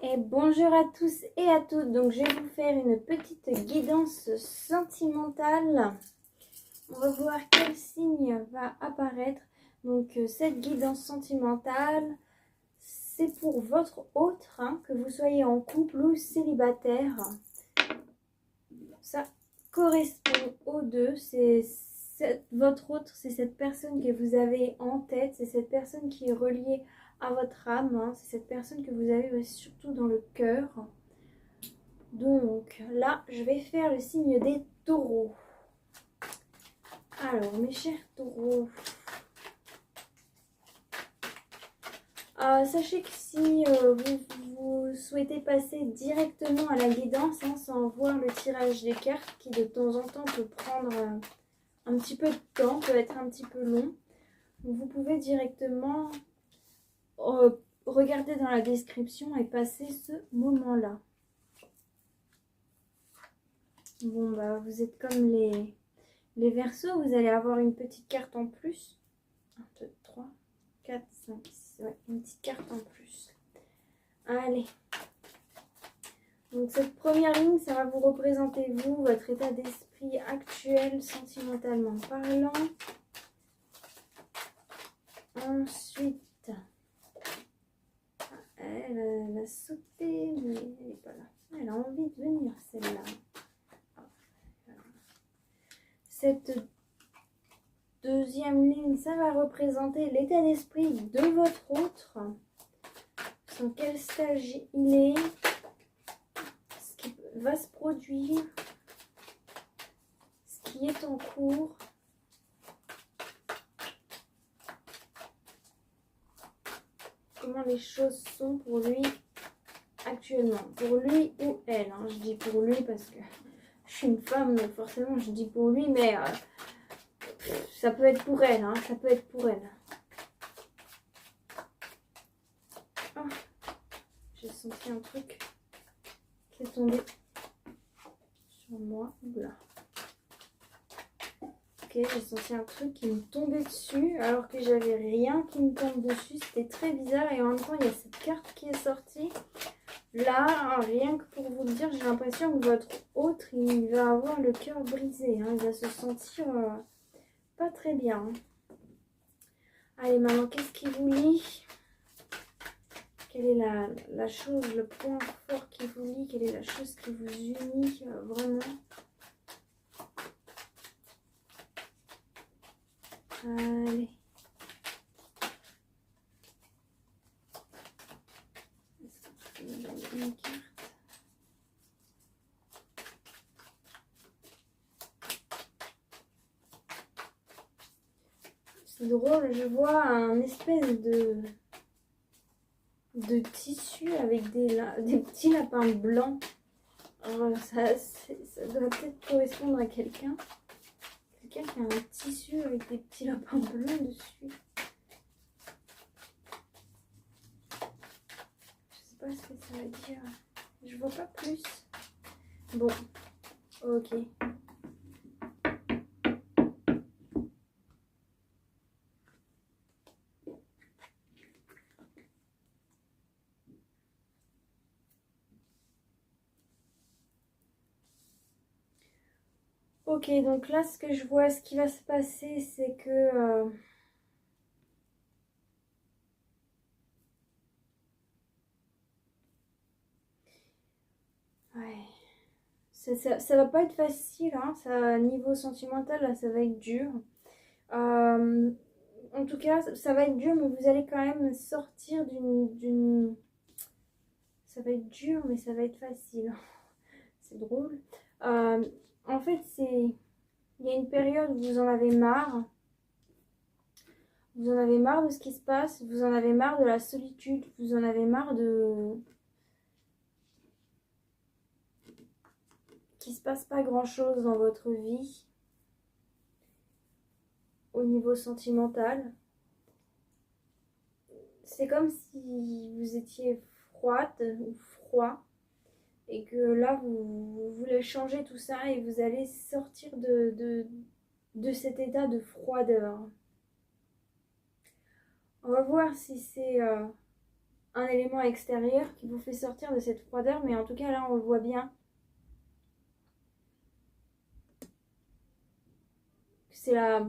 Et bonjour à tous et à toutes. Donc je vais vous faire une petite guidance sentimentale. On va voir quel signe va apparaître. Donc cette guidance sentimentale, c'est pour votre autre, que vous soyez en couple ou célibataire. Ça correspond aux deux. Votre autre, c'est cette personne que vous avez en tête. C'est cette personne qui est reliée à votre âme. C'est cette personne que vous avez surtout dans le cœur. Donc là, je vais faire le signe des taureaux. Alors, mes chers taureaux, sachez que si vous souhaitez passer directement à la guidance, sans voir le tirage des cartes, qui de temps en temps peut prendre un petit peu de temps, peut être un petit peu long, vous pouvez directement regarder dans la description et passer ce moment-là. Bon, bah, vous êtes comme les Verseaux, vous allez avoir une petite carte en plus. 1, 2, 3, 4, 5, 6. Ouais, une petite carte en plus. Allez. Donc cette première ligne, ça va vous représenter vous, votre état d'esprit actuel, sentimentalement parlant. Ensuite, elle a sauté, mais elle n'est pas là. Elle a envie de venir, celle-là. Cette deuxième ligne, ça va représenter l'état d'esprit de votre autre. Dans quel stage il est, ce qui va se produire, ce qui est en cours. Comment les choses sont pour lui actuellement. Pour lui ou elle. Je dis pour lui parce que je suis une femme, donc forcément je dis pour lui, mais ça peut être pour elle. Ça peut être pour elle. Oh, j'ai senti un truc qui est tombé sur moi. Oula. Ok, j'ai senti un truc qui me tombait dessus alors que j'avais rien qui me tombe dessus. C'était très bizarre et en même temps il y a cette carte qui est sortie. Là, rien que pour vous le dire, j'ai l'impression que votre autre, il va avoir le cœur brisé. Il va se sentir pas très bien. Allez, maman, qu'est-ce qui vous lie? Quelle est la chose, le point fort qui vous lie? Quelle est la chose qui vous unit vraiment? Allez. Une carte. C'est drôle, je vois un espèce de tissu avec des petits lapins blancs. Alors, ça doit peut-être correspondre à quelqu'un. Quelqu'un qui a un tissu avec des petits lapins bleus dessus. Je sais pas ce que ça veut dire. Je vois pas plus. Bon, ok. Ok, donc là, ce que je vois, ce qui va se passer, c'est que... ouais. Ça va pas être facile, niveau sentimental, là, ça va être dur. En tout cas, ça va être dur, mais vous allez quand même sortir d'une... Ça va être dur, mais ça va être facile. C'est drôle. En fait, il y a une période où vous en avez marre. Vous en avez marre de ce qui se passe. Vous en avez marre de la solitude. Vous en avez marre de... qu'il ne se passe pas grand-chose dans votre vie. Au niveau sentimental. C'est comme si vous étiez froide ou froid. Et que là, vous voulez changer tout ça et vous allez sortir de cet état de froideur. On va voir si c'est un élément extérieur qui vous fait sortir de cette froideur, mais en tout cas là on le voit bien. C'est la...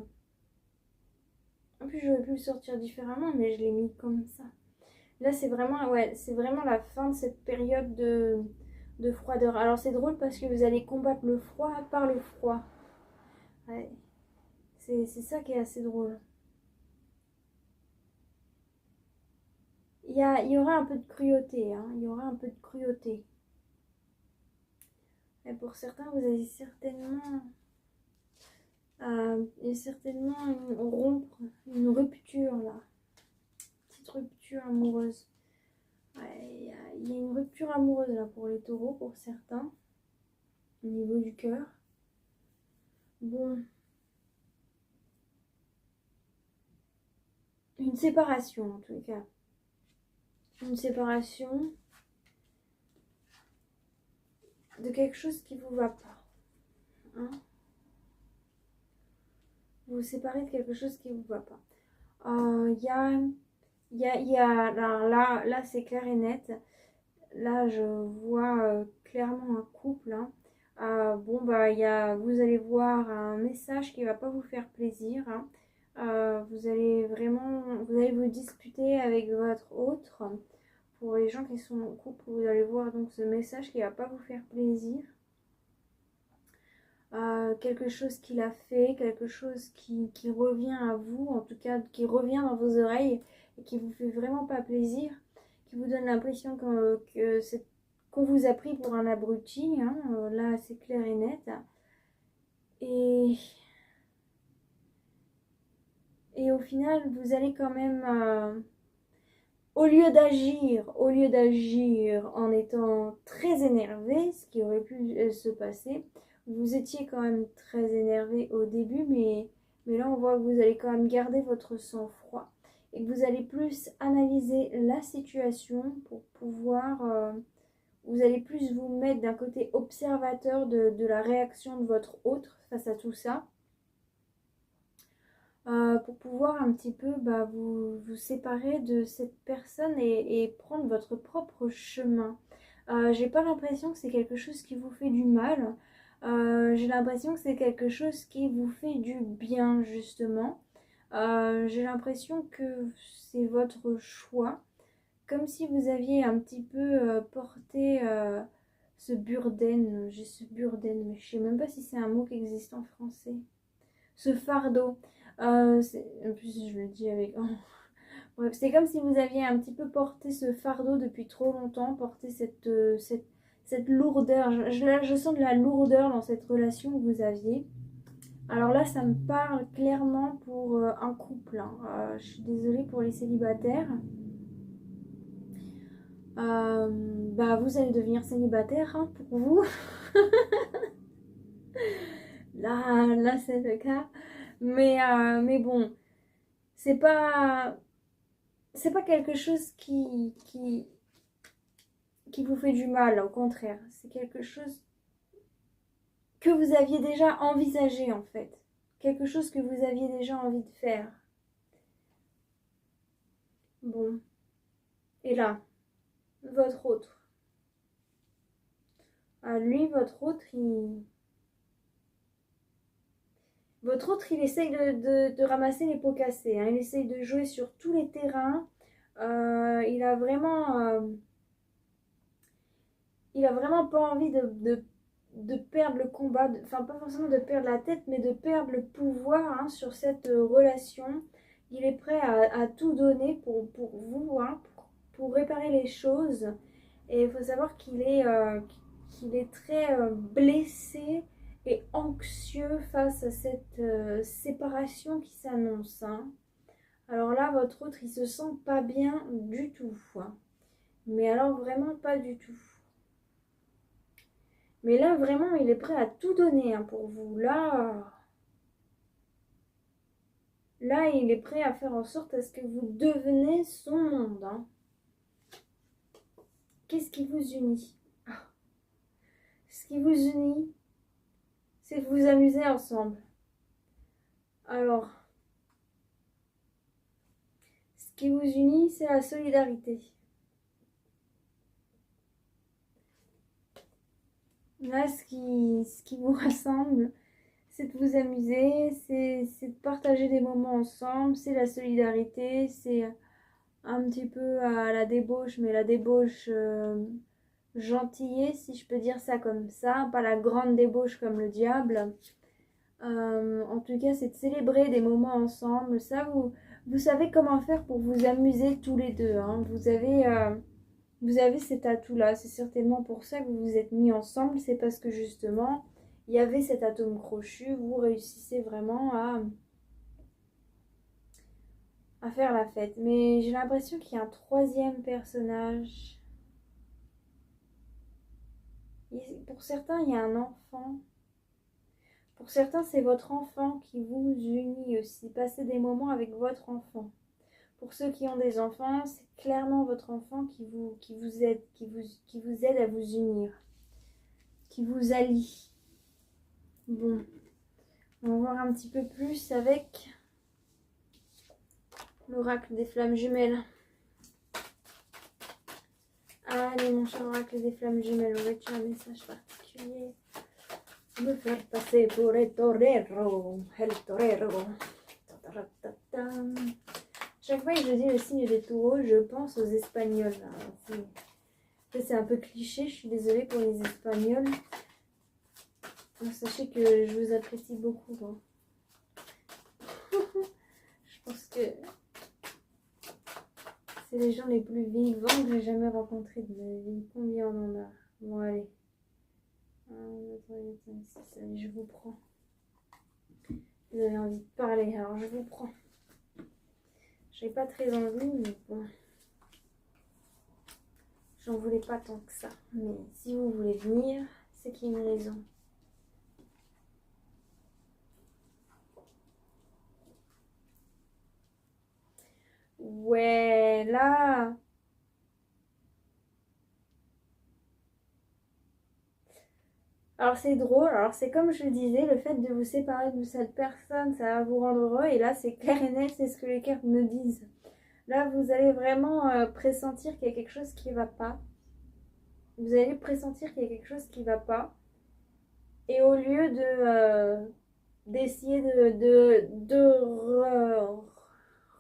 En plus j'aurais pu le sortir différemment, mais je l'ai mis comme ça. Là c'est vraiment, ouais, c'est vraiment la fin de cette période de froideur. Alors c'est drôle parce que vous allez combattre le froid par le froid. Ouais. C'est ça qui est assez drôle. Il y aura un peu de cruauté, hein. Il y aura un peu de cruauté. Et pour certains, vous avez certainement, il y a certainement une rupture là. Petite rupture amoureuse. Ouais, il y a une rupture amoureuse là pour les taureaux, pour certains. Au niveau du cœur. Bon. Une séparation en tout cas. Une séparation de quelque chose qui vous va pas. Hein? Vous vous séparez de quelque chose qui vous va pas. Là c'est clair et net. Là, je vois clairement un couple. Hein. Bon, bah, vous allez voir un message qui va pas vous faire plaisir. Hein. Vous allez vous disputer avec votre autre. Pour les gens qui sont en couple, vous allez voir donc ce message qui va pas vous faire plaisir. Quelque chose qu'il a fait, quelque chose qui revient à vous, en tout cas qui revient dans vos oreilles et qui vous fait vraiment pas plaisir, qui vous donne l'impression qu'on vous a pris pour un abruti, hein. Là c'est clair et net. Et au final, vous allez quand même, au lieu d'agir en étant très énervé, ce qui aurait pu se passer, vous étiez quand même très énervé au début, mais là on voit que vous allez quand même garder votre sang-froid et que vous allez plus analyser la situation pour pouvoir, vous allez plus vous mettre d'un côté observateur de la réaction de votre autre face à tout ça. Pour pouvoir un petit peu vous séparer de cette personne et prendre votre propre chemin. J'ai pas l'impression que c'est quelque chose qui vous fait du mal. J'ai l'impression que c'est quelque chose qui vous fait du bien, justement. J'ai l'impression que c'est votre choix. Comme si vous aviez un petit peu porté ce burden. J'ai ce burden, mais je sais même pas si c'est un mot qui existe en français. Ce fardeau. En plus, je le dis avec... Bref, c'est comme si vous aviez un petit peu porté ce fardeau depuis trop longtemps, porté cette lourdeur. Je sens de la lourdeur dans cette relation que vous aviez. Alors là, ça me parle clairement pour un couple. Hein. Je suis désolée pour les célibataires. Vous allez devenir célibataire, hein, pour vous. Là c'est le cas. Mais bon, c'est pas quelque chose qui vous fait du mal, au contraire. C'est quelque chose que vous aviez déjà envisagé, en fait. Quelque chose que vous aviez déjà envie de faire. Bon. Et là, votre autre. Lui, votre autre, il essaye de ramasser les pots cassés. Hein. Il essaye de jouer sur tous les terrains. Il a vraiment pas envie de perdre le combat. Enfin, pas forcément de perdre la tête, mais de perdre le pouvoir, hein, sur cette relation. Il est prêt à tout donner pour vous, hein, pour réparer les choses. Et il faut savoir qu'il est très blessé et anxieux face à cette séparation qui s'annonce. Hein. Alors là, votre autre, il se sent pas bien du tout. Hein. Mais alors vraiment pas du tout. Mais là, vraiment, il est prêt à tout donner, hein, pour vous. Là, il est prêt à faire en sorte à ce que vous devenez son monde. Hein. Qu'est-ce qui vous unit? Ce qui vous unit, c'est de vous amuser ensemble. Alors, ce qui vous unit, c'est la solidarité. Là, ce qui vous rassemble, c'est de vous amuser, c'est de partager des moments ensemble, c'est la solidarité, c'est un petit peu à la débauche, mais la débauche gentillée, si je peux dire ça comme ça, pas la grande débauche comme le diable. En tout cas, c'est de célébrer des moments ensemble. Ça, vous savez comment faire pour vous amuser tous les deux, hein. Vous avez cet atout-là. C'est certainement pour ça que vous vous êtes mis ensemble. C'est parce que justement, il y avait cet atome crochu. Vous réussissez vraiment à faire la fête. Mais j'ai l'impression qu'il y a un troisième personnage. Pour certains, il y a un enfant. Pour certains, c'est votre enfant qui vous unit aussi. Passez des moments avec votre enfant. Pour ceux qui ont des enfants, c'est clairement votre enfant qui vous aide, qui vous aide à vous unir, qui vous allie. Bon, on va voir un petit peu plus avec l'oracle des flammes jumelles. Allez, mon cher oracle des flammes jumelles, aurais-tu un message particulier? Me faire passer pour el torero, el torero. Chaque fois que je dis le signe des taureaux, je pense aux Espagnols. C'est un peu cliché, je suis désolée pour les Espagnols. Donc, sachez que je vous apprécie beaucoup. Hein. Je pense que c'est les gens les plus vivants que j'ai jamais rencontrés de ma vie. Combien on en a? Bon, allez. Allez, je vous prends. Vous avez envie de parler, alors je vous prends. J'ai pas très envie, mais bon. J'en voulais pas tant que ça. Mais si vous voulez venir, c'est qu'il y a une raison. Ouais, là. Alors c'est drôle, alors c'est comme je le disais, le fait de vous séparer de cette personne, ça va vous rendre heureux. Et là, c'est clair et net, c'est ce que les cartes me disent. Là, vous allez vraiment pressentir qu'il y a quelque chose qui ne va pas. Vous allez pressentir qu'il y a quelque chose qui ne va pas. Et au lieu d'essayer de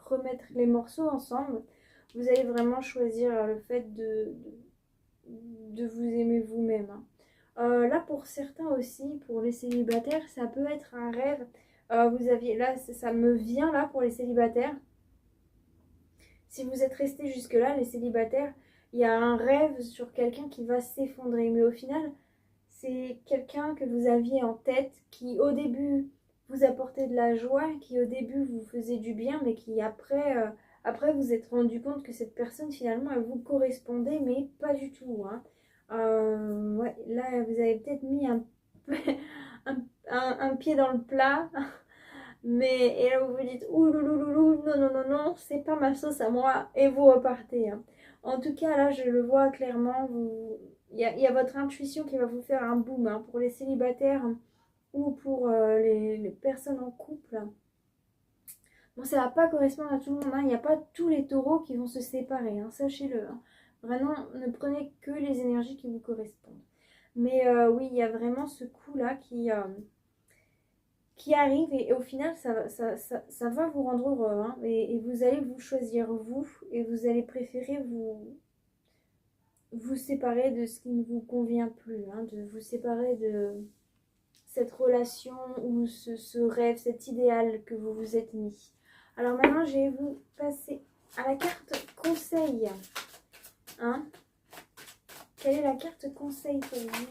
remettre les morceaux ensemble, vous allez vraiment choisir le fait de vous aimer vous-même. Hein. Là, pour certains aussi, pour les célibataires, ça peut être un rêve. Vous aviez là, ça me vient là pour les célibataires. Si vous êtes restés jusque-là, les célibataires, il y a un rêve sur quelqu'un qui va s'effondrer. Mais au final, c'est quelqu'un que vous aviez en tête qui, au début, vous apportait de la joie, qui, au début, vous faisait du bien, mais qui, après vous êtes rendu compte que cette personne, finalement, elle vous correspondait, mais pas du tout. Hein. Ouais, là, vous avez peut-être mis un pied dans le plat. Mais et là vous vous dites ouloulouloulou, non, non, non, non, c'est pas ma sauce à moi, et vous repartez. Hein. En tout cas, là, je le vois clairement, il y a votre intuition qui va vous faire un boom hein, pour les célibataires ou pour les personnes en couple. Bon, ça va pas correspondre à tout le monde, hein. Il n'y a pas tous les taureaux qui vont se séparer, hein, sachez-le. Hein. Vraiment, ne prenez que les énergies qui vous correspondent. Mais oui, il y a vraiment ce coup-là qui arrive et au final ça va vous rendre heureux hein, et vous allez vous choisir vous et vous allez préférer vous séparer de ce qui ne vous convient plus hein, de vous séparer de cette relation ou ce rêve, cet idéal que vous vous êtes mis. Alors maintenant je vais vous passer à la carte conseil hein. Quelle est la carte conseil pour vous?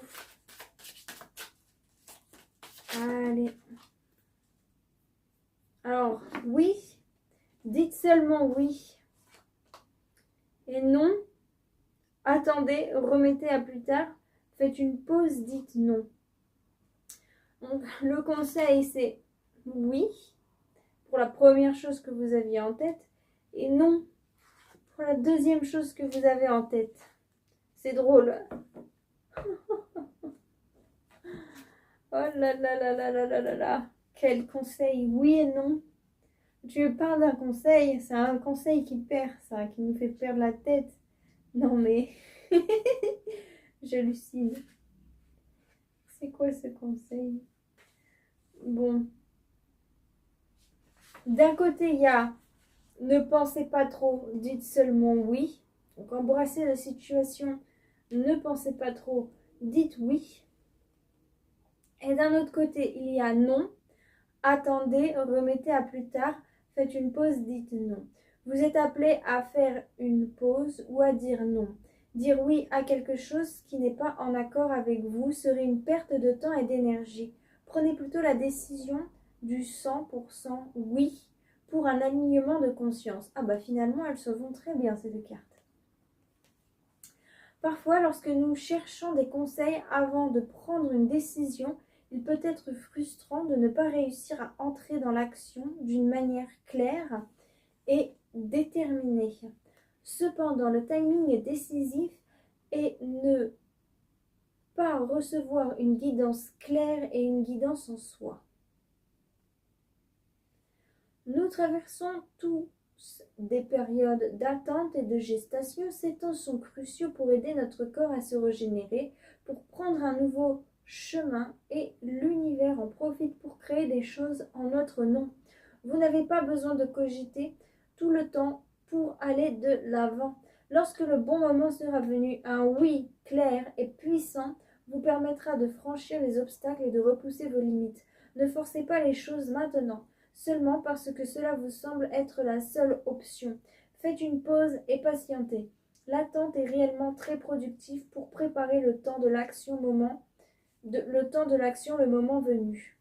Allez. Alors, oui, dites seulement oui. Et non, attendez, remettez à plus tard, faites une pause, dites non. Donc, le conseil, c'est oui, pour la première chose que vous aviez en tête, et non, pour la deuxième chose que vous avez en tête. C'est drôle. Oh là là là là là là là là. Quel conseil, oui et non. Tu me parles d'un conseil, c'est un conseil qui perd ça, qui nous fait perdre la tête. Non mais, j'hallucine. C'est quoi ce conseil? Bon. D'un côté, il y a ne pensez pas trop, dites seulement oui. Donc embrassez la situation, ne pensez pas trop, dites oui. Et d'un autre côté, il y a non, attendez, remettez à plus tard, faites une pause, dites non. Vous êtes appelé à faire une pause ou à dire non. Dire oui à quelque chose qui n'est pas en accord avec vous serait une perte de temps et d'énergie. Prenez plutôt la décision du 100% oui pour un alignement de conscience. Ah bah finalement, elles se vont très bien ces deux cartes. Parfois, lorsque nous cherchons des conseils avant de prendre une décision, il peut être frustrant de ne pas réussir à entrer dans l'action d'une manière claire et déterminée. Cependant, le timing est décisif et ne pas recevoir une guidance claire et une guidance en soi. Nous traversons tous des périodes d'attente et de gestation. Ces temps sont cruciaux pour aider notre corps à se régénérer, pour prendre un nouveau chemin et l'univers en profite pour créer des choses en notre nom. Vous n'avez pas besoin de cogiter tout le temps pour aller de l'avant. Lorsque le bon moment sera venu, un oui clair et puissant vous permettra de franchir les obstacles et de repousser vos limites. Ne forcez pas les choses maintenant, seulement parce que cela vous semble être la seule option. Faites une pause et patientez. L'attente est réellement très productive pour préparer le temps de l'action le moment venu.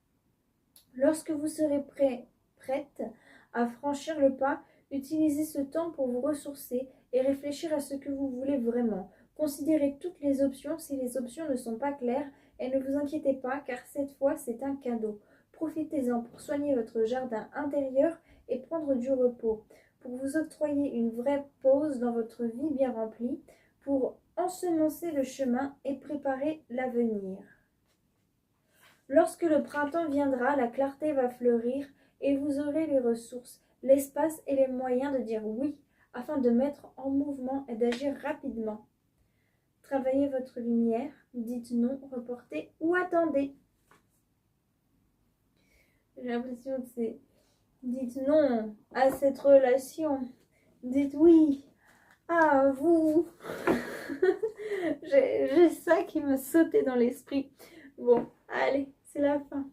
Lorsque vous serez prête à franchir le pas, utilisez ce temps pour vous ressourcer et réfléchir à ce que vous voulez vraiment. Considérez toutes les options si les options ne sont pas claires et ne vous inquiétez pas car cette fois c'est un cadeau. Profitez-en pour soigner votre jardin intérieur et prendre du repos, pour vous octroyer une vraie pause dans votre vie bien remplie, pour ensemencer le chemin et préparer l'avenir. Lorsque le printemps viendra, la clarté va fleurir et vous aurez les ressources, l'espace et les moyens de dire oui afin de mettre en mouvement et d'agir rapidement. Travaillez votre lumière, dites non, reportez ou attendez. J'ai l'impression que c'est dites non à cette relation. Dites oui à vous. J'ai ça qui me sautait dans l'esprit. Bon, allez, c'est la fin.